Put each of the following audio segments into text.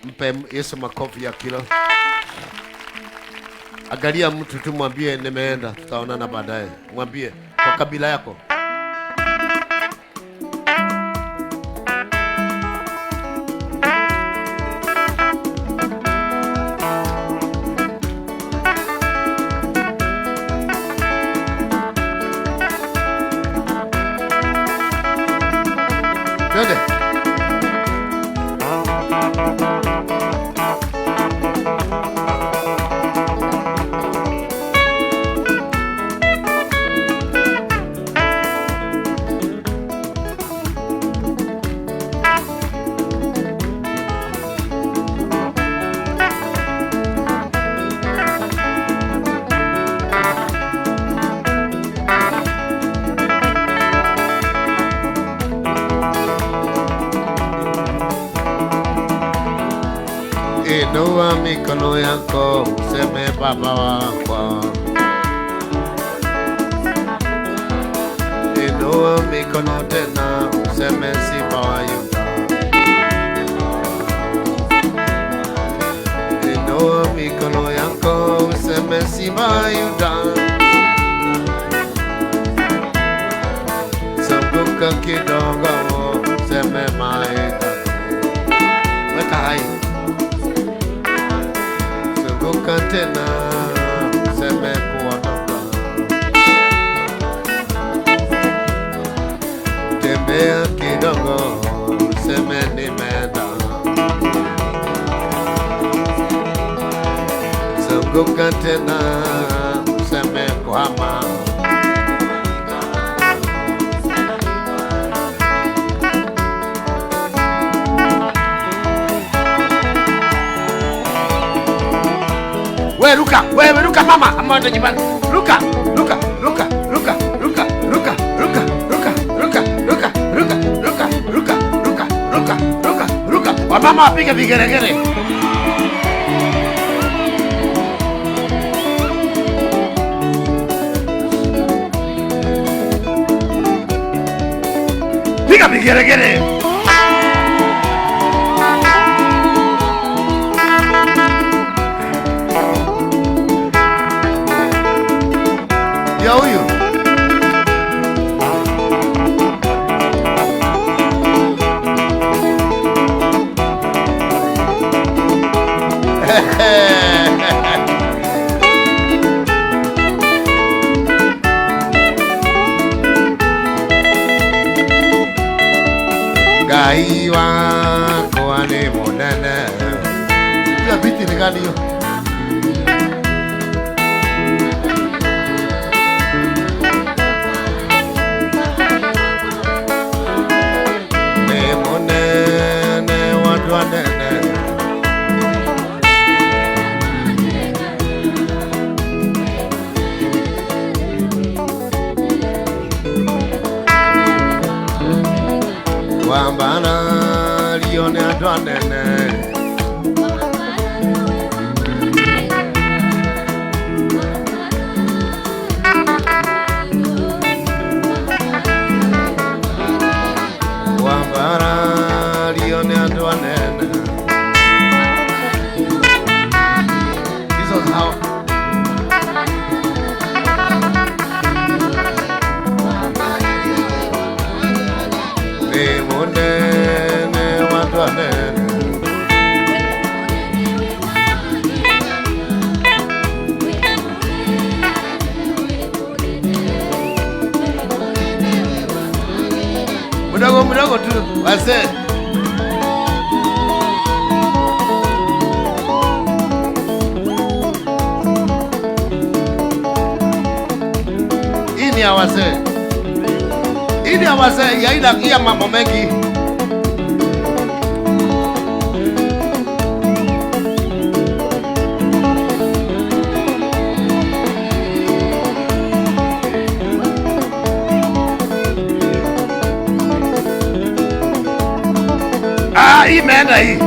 Mpe Yesu makofi ya kilo. Angalia mtu tu, mwambie nimeenda, tutaonana baadaye. Mwambie kwa kabila yako. Twende. Inua mikono yako useme Baba wako. Inua mikono tena useme Simba wa Yuda. Inua mikono yako useme Simba wa Yuda. Zunguka kidogo useme Maida. Weka hai. Zunguka tena useme kuondoka. Tembea kidogo useme nimeenda. Zunguka tena useme kuhama. Wewe ruka, wewe ruka mama, ama ndo nyumbani. Ruka, ruka, ruka, ruka, ruka, ruka, ruka, ruka, ruka, ruka, ruka, ruka, ruka, ruka, ruka, ruka, ruka. Wamama wapige vigeregere. Piga vigeregere. Ya huyu Ngai wako ni munene. Ya biti ni gani hiyo? Wambana lione adwanene. Wambana lione adwanene. Hizo hao. Mudogo tu wazee. Hii ni ya wazee. Hii ni ya wazee, ya mambo mengi. Hii imeenda hii.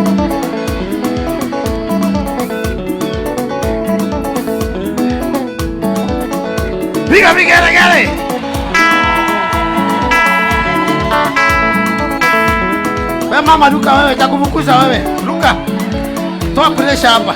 Piga vigeregere. Wewe mama ruka wewe, takufukuza wewe. Ruka. wakulesha hapa.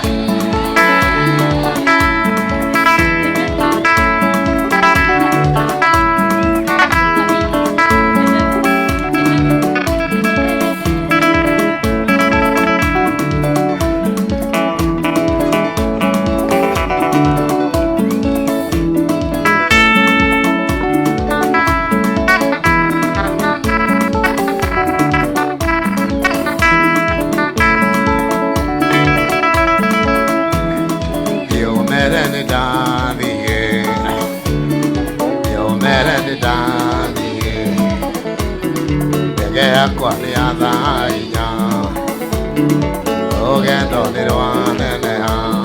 Kwa ni adhainya ogendo ni rwanene ha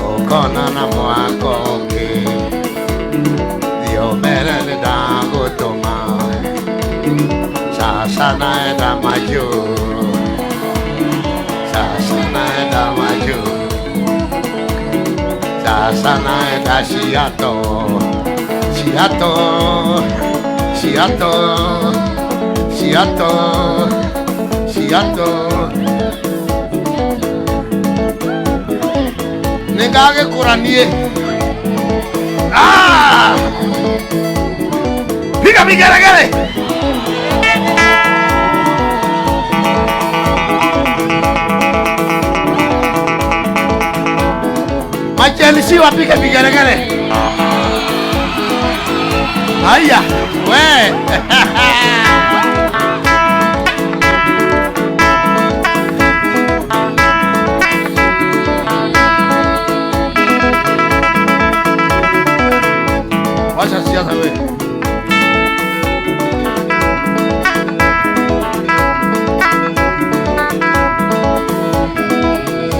okona na mwako ki dio mere ni dagutuma sasa naenda majuru sasa naenda majuru sasa naenda Shiato Shiato Shiato Shiato, Shiato. Nengage kuranie. Ah! Piga vigelegele. Machelisi wapige vigelegele. Haya, we. Wacha siasa we.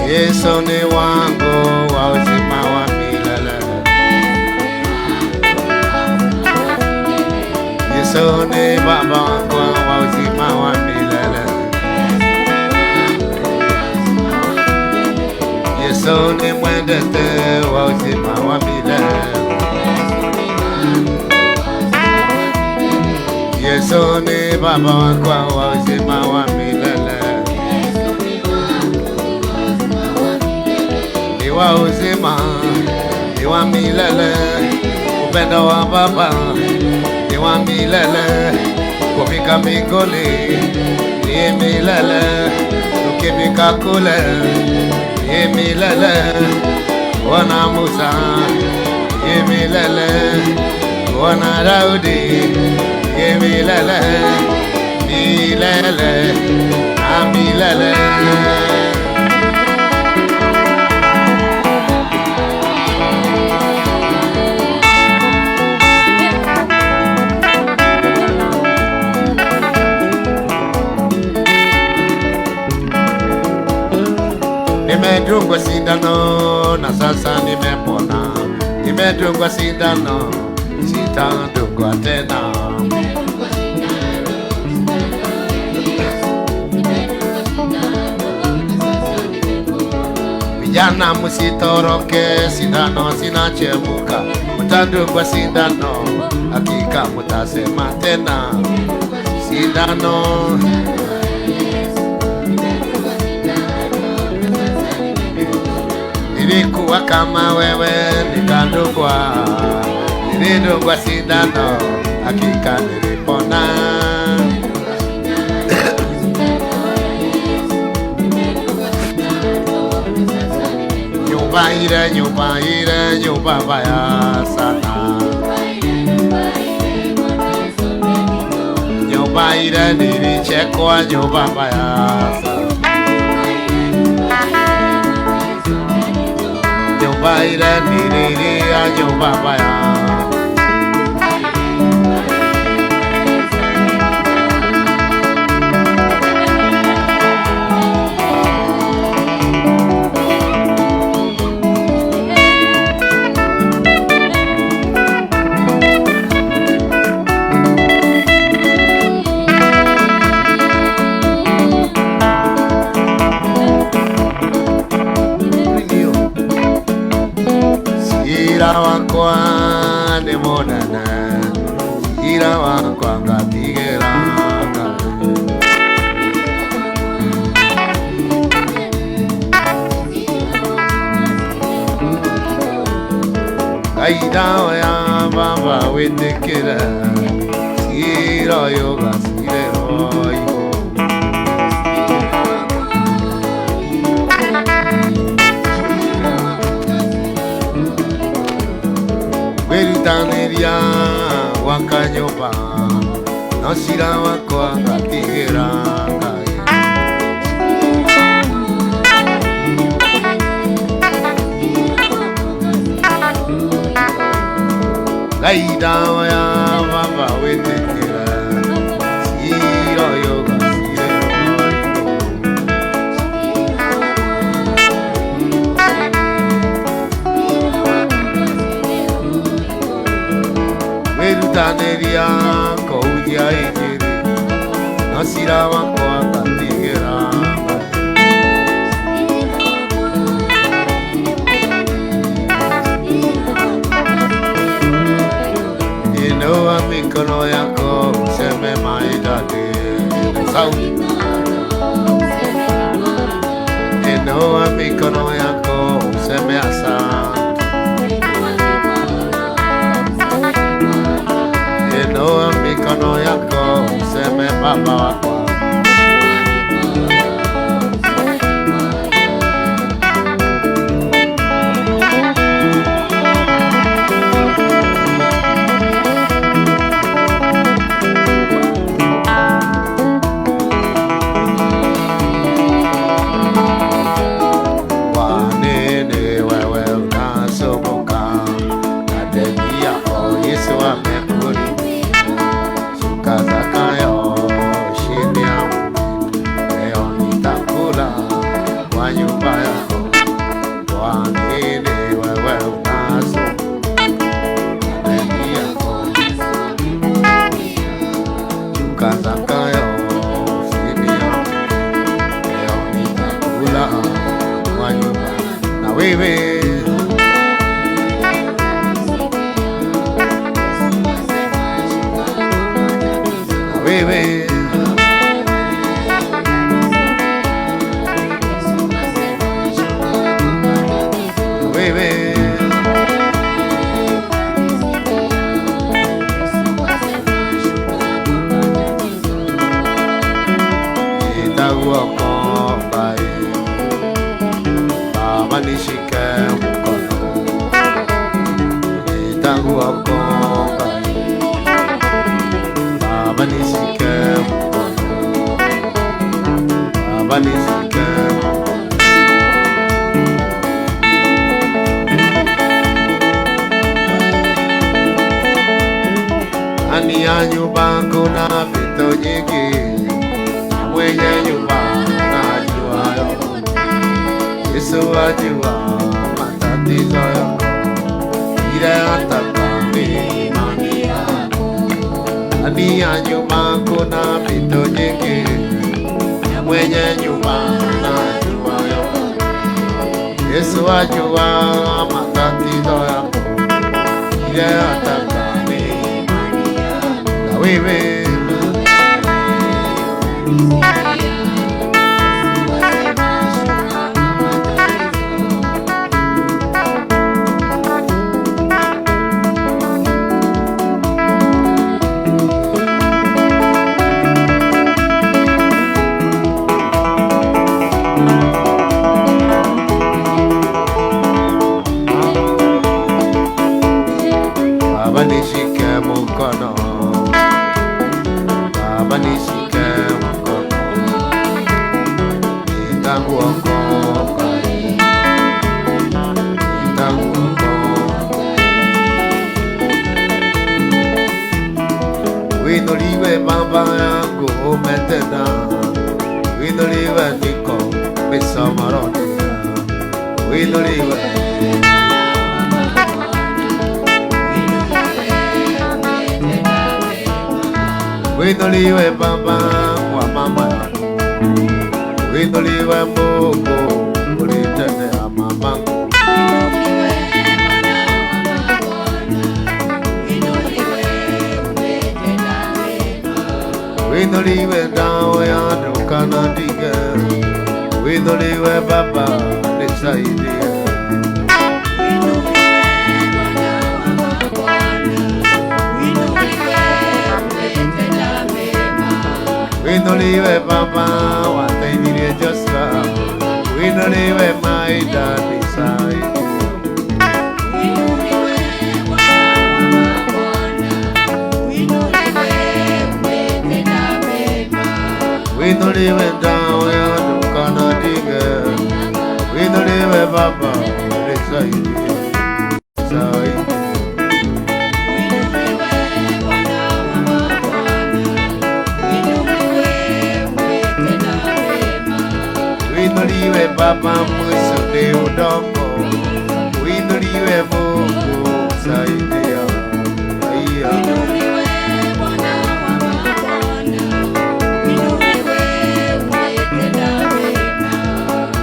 Yesu ni wangu wa uzima wa milele. Yesu ni baba wangu wa uzima wa milele. Yesu ni mwendete wa uzima wa milele. Yesu ni baba wako wa uzima wa milele. Ni wa uzima, ni wa milele. Upendo wa baba ni wa milele. Kufika mbinguni ni milele. Tukifika kule ni milele. Wana Musa ni milele. Wana Daudi milele, milele, na milele. Nimedungwa sindano na sasa nimepona. Nimedungwa sindano, sitadungwa tena. Vijana msitoroke, sindano zinachemuka. Mtadungwa sindano, hakika mtasema tena. Sindano nilikuwa kama wewe, nikadungwa. Nilidungwa sindano, hakika nilipona. Nyumba ile, nyumba baya sana. Nyumba ile nilichekwa, nyumba baya sana. Nyumba ile nililia, nyumba baya. Ira wakwa ni monene, ira wakwa ngatigera. Gaida ya baba wendekera Siro yoga sirero Taneria wakanyoba Nosira wako akatigera Gaida ya baba wetekera Siro yoga Taneria koudia ejere Nasira wako akatigera Inoa mikono yako useme maidade Inoa mikono yako useme asante Inoa mikono yako useme baba wako Wanene wewe unasomoka na deni yako Yesu amekuri Kazakayo shinia leo nitakula kwa nyumba yako Wanene wewe unazo Deni yako Kazakayo shinia leo nitakula kwa nyumba na wewe Wewe Itakuwa kombae Baba nishike mkono Itakuwa kombae Baba nishike mkono Baba nishike Ani ya nyumba kuna vitu nyingi Mwenye nyumba najua yo Yesu ajua matatizo yako Ile ataka imani yako Ani ya nyumba kuna vitu nyingi Mwenye nyumba najua yo Yesu ajua matatizo yako Ile ataka imani yako Na wewe Baba nishike mkono Baba nishike mkono Nitakuokoka Winuliwe baba yangu umetenda Winuliwe niko misomaroni Winuliwe Winuliwe baba kwa mama Winuliwe Mungu ulitendea mama Winuliwe dawa ya dukana dige Winuliwe baba nisaidie Winuliwe Baba wateithirie Joshua, winuliwe maitha Isaiah. Winuliwe dawa ya dukana dige, winuliwe Baba nisaidia, nisaidia. Winuliwe Baba mwisho ni udongo, winuliwe Mungu saidia,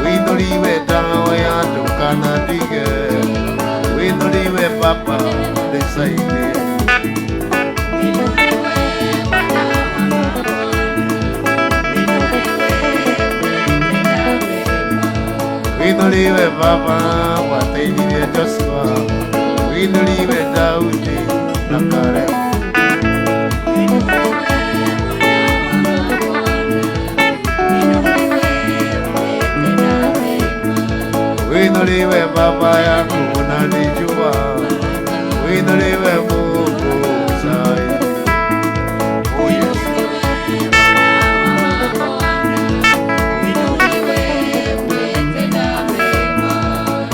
winuliwe dawa ya dukana dige, winuliwe Baba nisaidia. Winuliwe Baba wateithirie Joshua, winuliwe Daudi na Kalebu. Winuliwe Baba yangu unanijua, winuliwe Mungu saidia. Oh yes.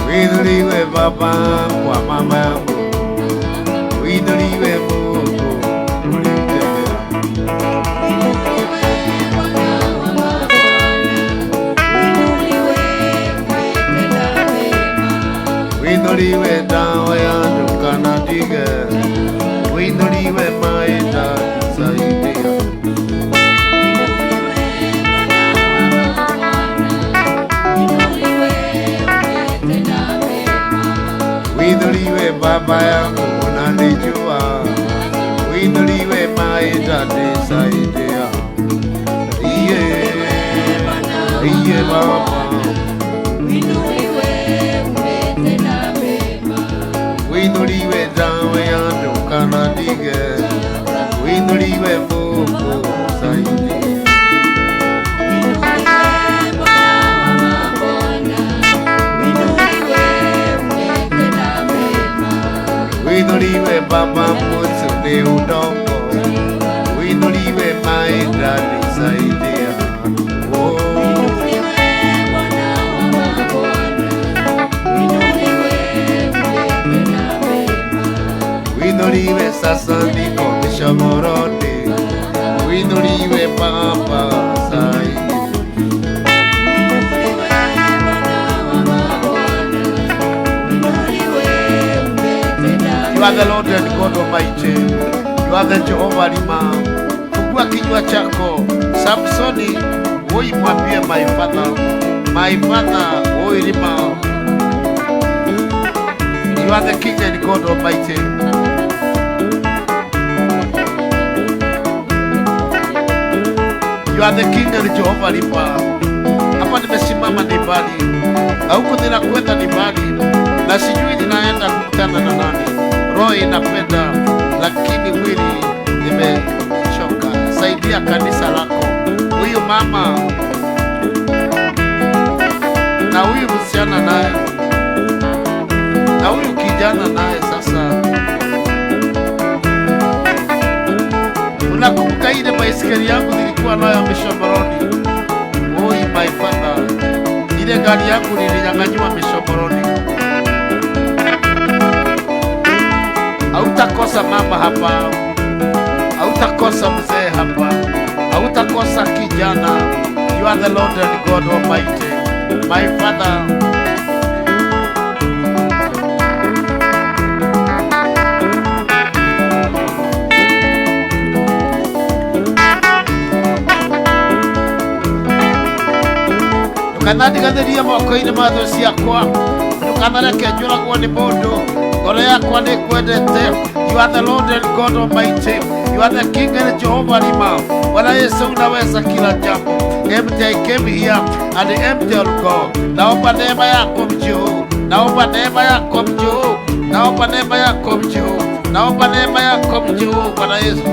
Winuliwe Baba kwa mama yangu, winuliwe Mungu ulinitendea. Winuliwe dawa ya dukana dige, winuliwe maitha Isaiah. Winuliwe Baba yangu unanijua, winuliwe maitha Isaiah. Iye Baba, winuliwe dawa ya dukana dige, winuliwe Mungu saidia. Winuliwe Baba mwisho ni udongo, winuliwe maitha Isaiah. Oh. Winuliwe sasa niko Mishomoroni, winuliwe Baba saidia. You are the Lord and God Almighty. You are the Jehovah Rima. Fungua kinywa chako Samsoni, uimwambie my father, oi Rima. You are the King and God Almighty. You are the King and Jehovah Rima. Hapa nimesimama ni mbali, huku ninakwenda ni mbali, na sijui ninaenda kukutana na nani. Roho inapenda lakini mwili nimechoka. Saidia kanisa lako, huyu mama na huyu msichana naye na huyu kijana naye. Sasa unakumbuka ile baisikeli yangu nilikuwa nayo Mishomoroni? Oi my father, ile gari yangu nilinyang'anywa Mishomoroni. Hautakosa mama hapa, hautakosa mzee hapa, hautakosa kijana. You are the Lord and God Almighty, my Father. Ndukanandiganĩrie moko-inĩ ma thũ ciakwa, ndukanareke njũragwo nĩ mũndũ. Ngoro yakwa nĩ kwendete. You are the Lord and God Almighty. You are the King and Jehovah Rima. Bwana Yesu unaweza kila jambo. Empty I came here and empty I'll go. Naomba neema yako mjuu, naomba neema yako mjuu, naomba neema yako mjuu, naomba neema yako mjuu. Bwana Yesu,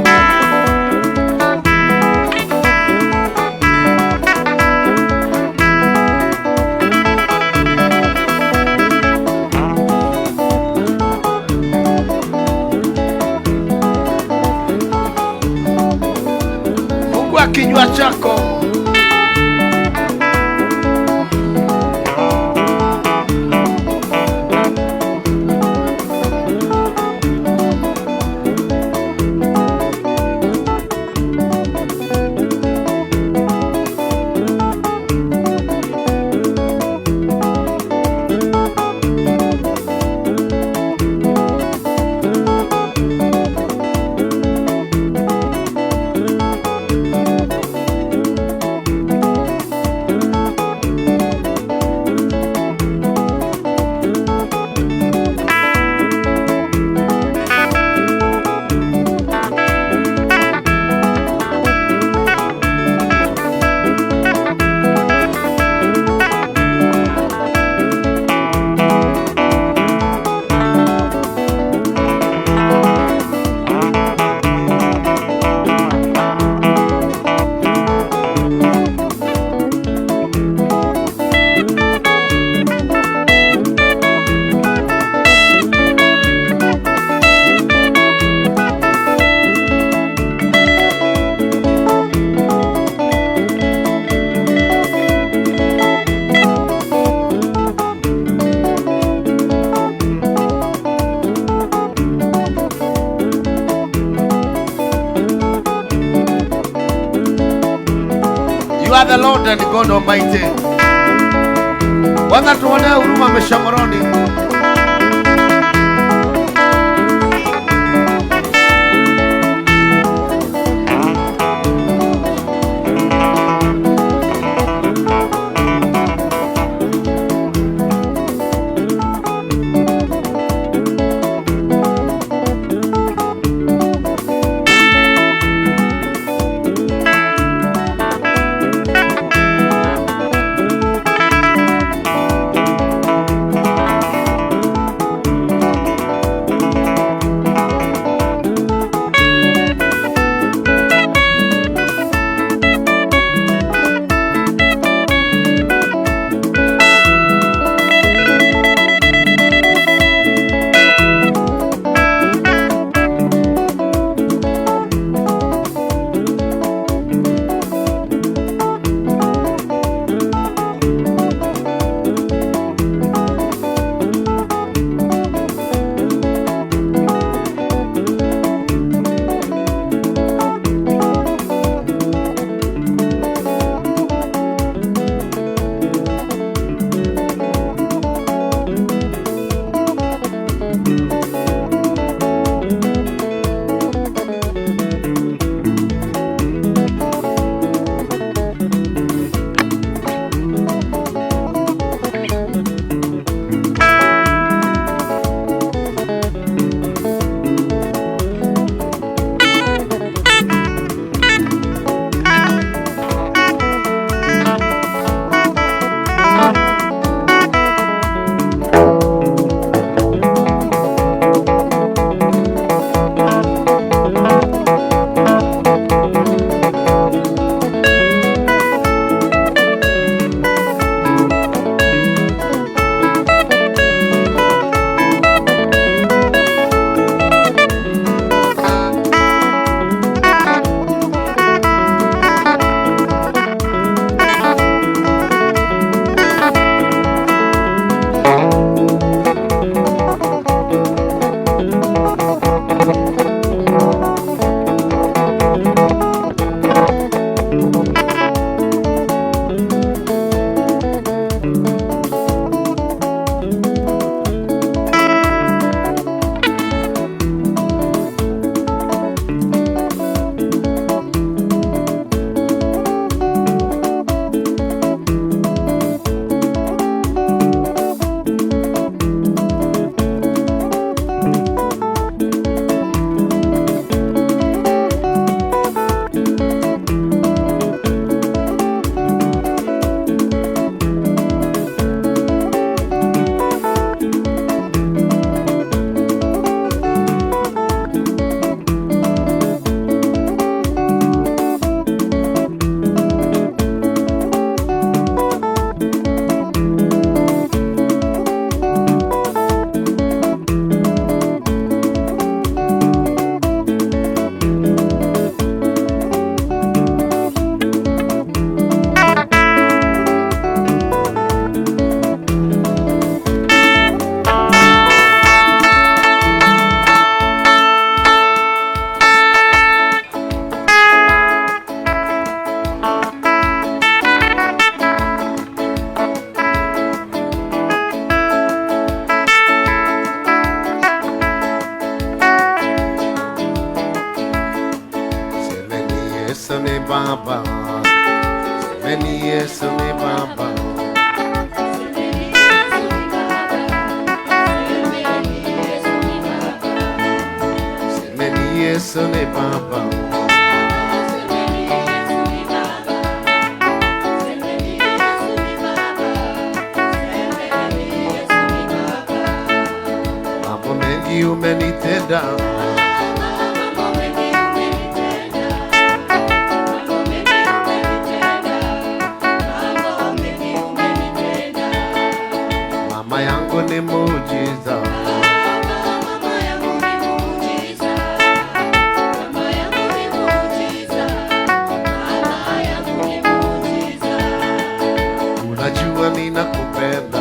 kinywa chako. You are the Lord and God Almighty. Bwana tuonee huruma Meshomoroni. Yesu ni Baba. Mambo mengi umenitenda, mama yangu ni muujiza, unajua ninakupenda,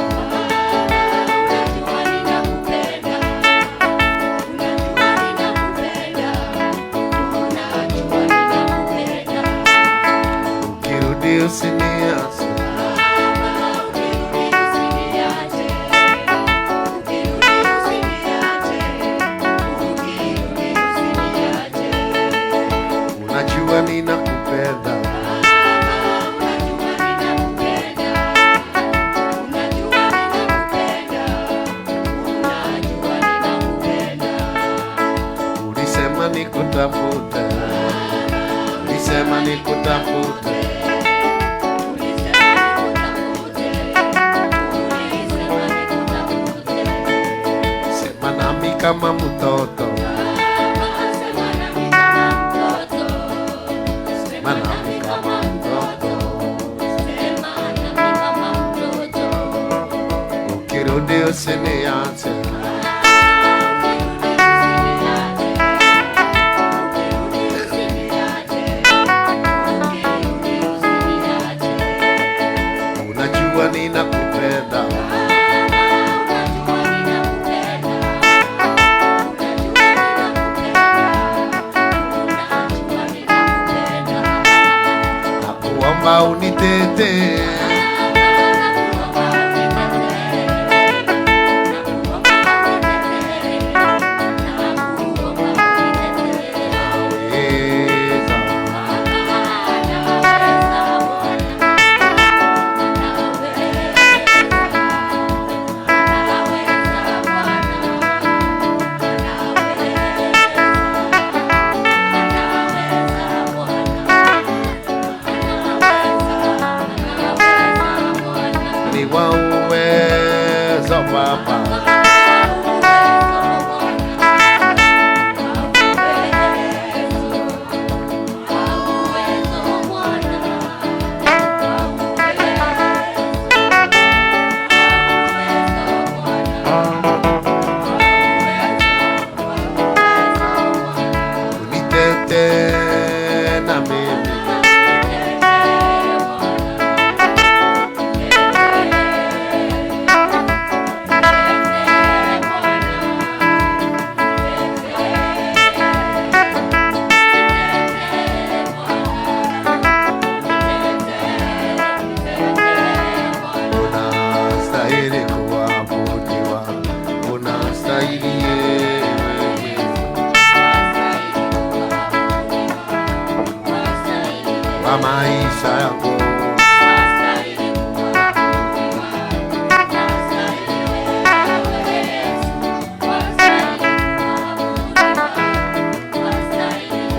ukirudi usiniache, unajua ninakupenda, ulisema nikutafute, ulisema nikutafute, sema nami kama mtoto, sema nami kama mtoto, ukirudi usiniache, unajua ninakupenda, nakuomba unitete, ni wa uwezo Baba, unitete na mimi, unastahili kuabudiwa, unastahili wewe, kwa maisha yangu,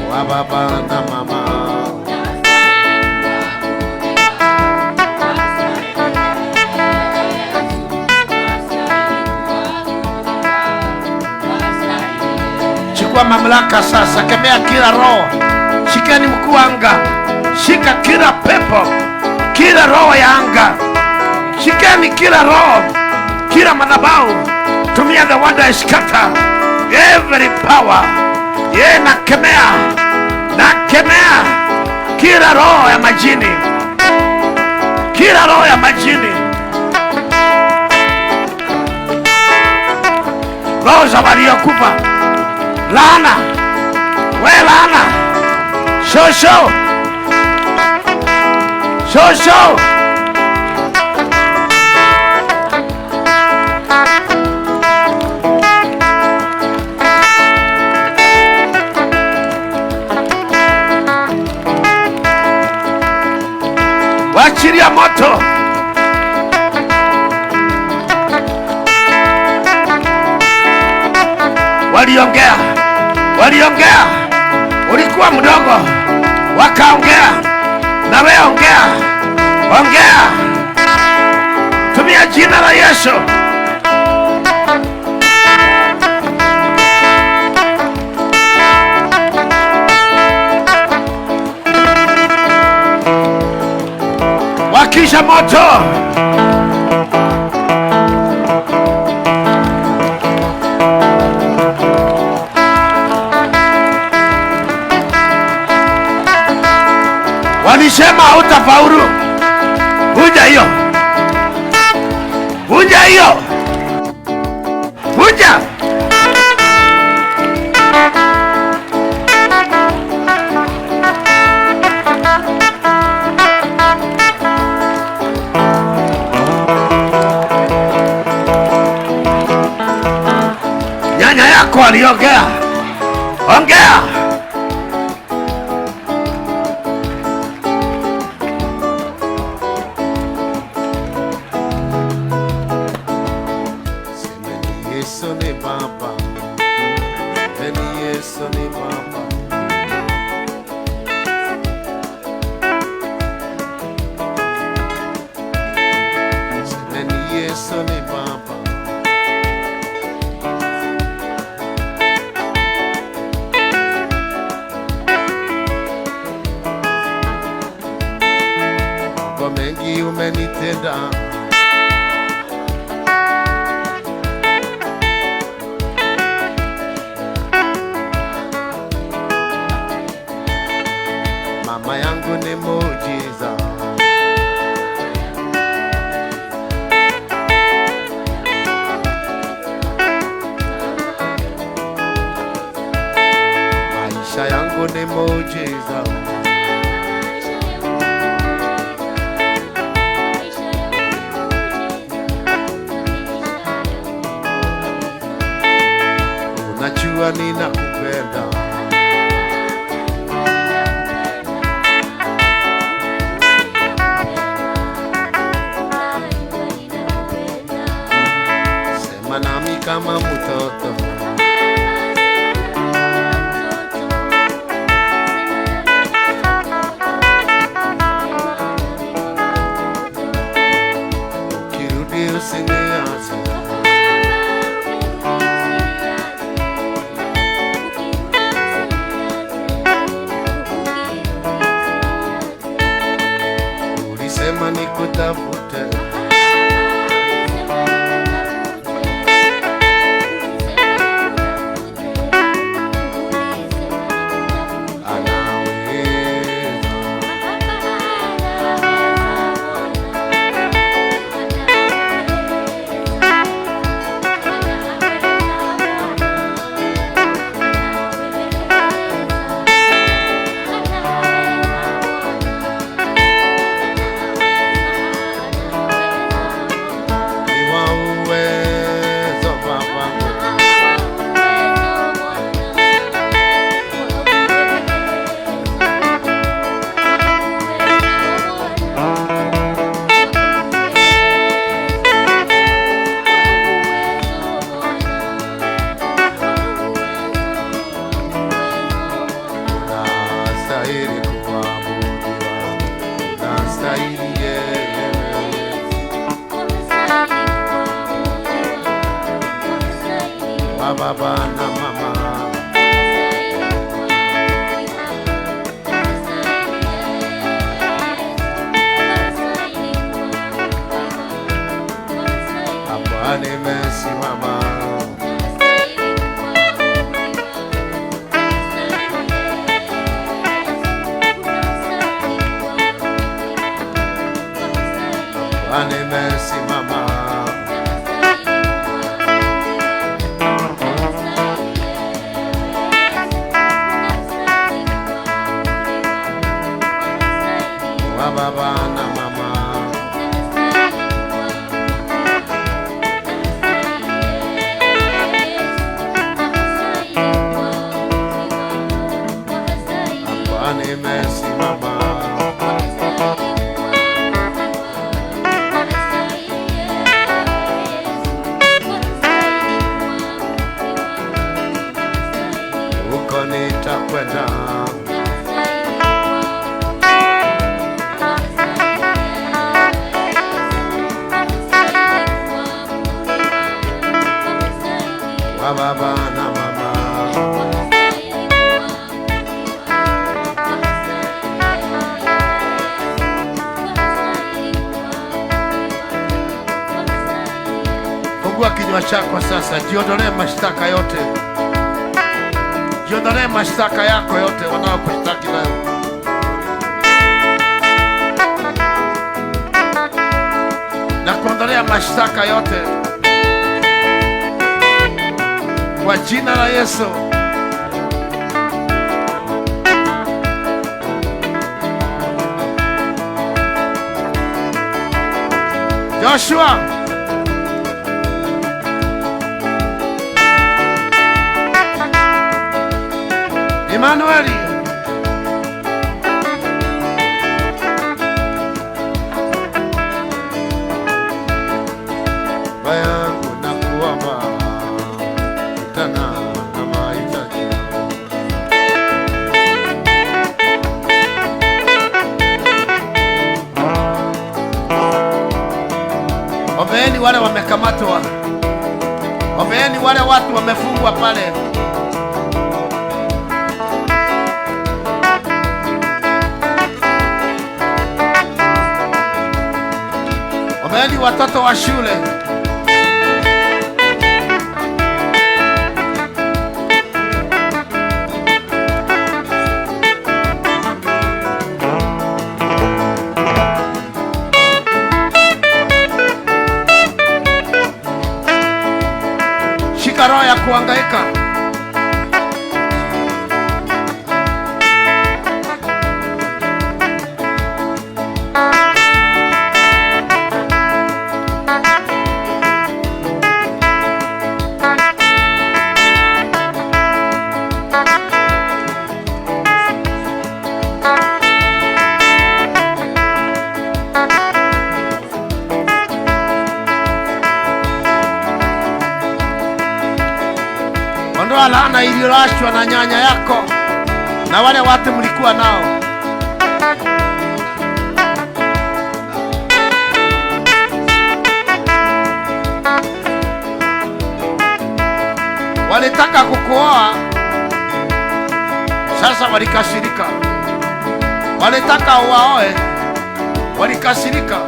kwa baba na mama, chukua mamlaka sasa, kemea kila roho, shikeni mkuu wa anga, shika kila pepo, kila roho ya anga, shikeni kila roho, kila madhabahu, tumia the word I scatter every power. Ye nakemea, nakemea kila roho ya majini, kila roho ya majini, roho za waliokufa, laana, we laana, shosho, shosho, wachilia moto, waliongea, waliongea ulikuwa mdogo, wakaongea na wewe. Ongea, ongea, tumia jina la Yesu. Wakisha moto, walisema hautafaulu. Vunja hiyo, vunja hiyo, vunja. Nyanya yako aliongea, ongea. Yesu ni Baba, Yesu ni Baba. Yesu ni Baba. Kwa mengi umenitenda, mama yangu ni muujiza. Maisha yangu ni muujiza. Unajua ninakupenda. Sema nami kama mtoto. Ukirudi usiniache. Ulisema nikutafute. Baba na mama, hapa nimesimama. Hapa nimesimama. Baba na mama, wa baba na mama. Fungua kinywa chako sasa, jiondolee mashtaka yote, jiondolee mashtaka yako yote wanaokushtaki nayo. Na kuondolea mashtaka yote kwa jina la Yesu. Joshua, Emanueli, bayangu na kuomba tena na mahitaji yangu. Ombeeni wale wamekamatwa, ombeeni wale watu wamefungwa pale. Ombeeni watoto wa shule. Shika roho ya kuhangaika. Ondoa laana iliyoachwa na nyanya yako na wale watu mlikuwa nao. Walitaka kukuoa, sasa walikasirika. Walitaka uwaoe, walikasirika.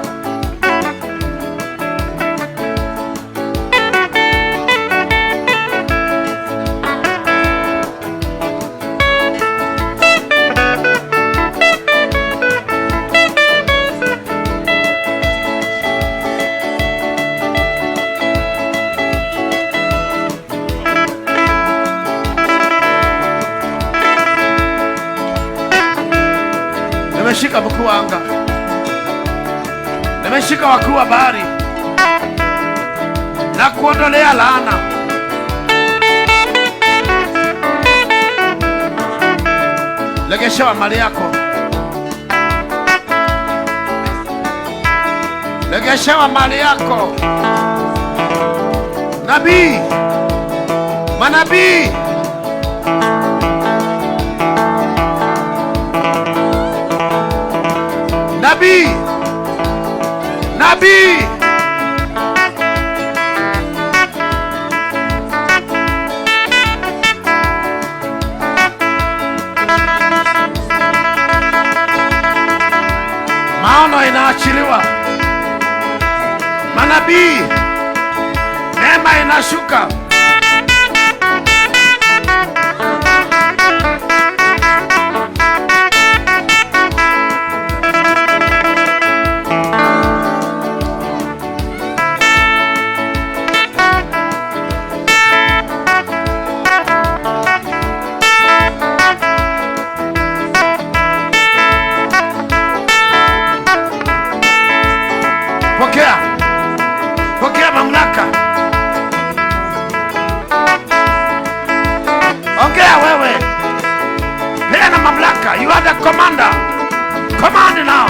Nimeshika mkuu wa anga, nimeshika wakuu wa bahari na kuondolea laana. Legeshewa mali yako, legeshewa mali yako. Nabii, manabii, nabii, nabii, maono inaachiliwa. Manabii, neema inashuka. Pokea, pokea mamlaka. Ongea wewe, peana mamlaka. You are the commander. Command now.